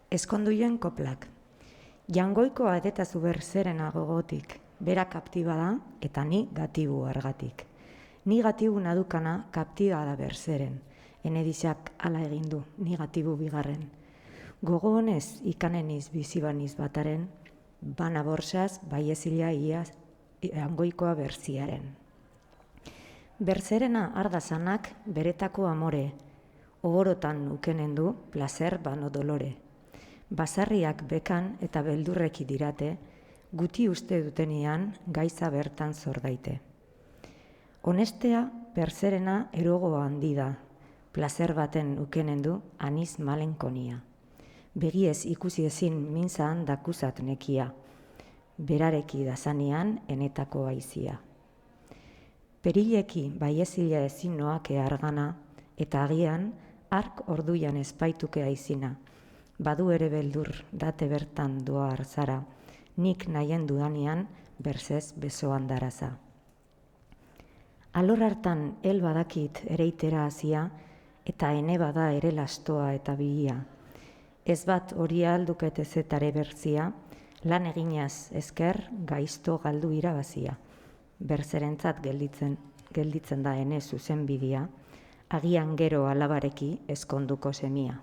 Eskonduien koplak. Jangoiko adetazu berzeren agogotik, bera kaptiba da eta ni gatibu argatik. Ni gatibu nadukana kaptiba da berzeren, enedizak ala egindu, ni gatibu bigarren. Gogo honez ikaneniz bizibaniz bataren, bana borsaz baiezila iaz jangoikoa berziaren. Berzerena ardazanak beretako amore, oborotan ukenen du placer bano dolore. Basarriak bekan eta beldurreki dirate, guti uste dutenian gaiza bertan zordaite. Honestea berzerena erogoa handi da, placer baten ukenen du aniz malenkonia. Begiez ikusi ezin mintzaan dakuzat nekia, berareki dazanian enetako aizia. Perileki baiezila ezin noake argana, eta agian ark orduian espaituke aizina. Badu ere beldur date bertan doa arzara, nik nahien dudanean berzez besoan daraza. Alor hartan hel badakit ereitera hazia, eta ene bada ere lastoa eta bilia. Ez bat hori alduket ezetare berzia, lan eginaz esker gaizto galdu irabazia. Berzerentzat gelditzen da ene zuzen bidia, agian gero alabareki eskonduko semia.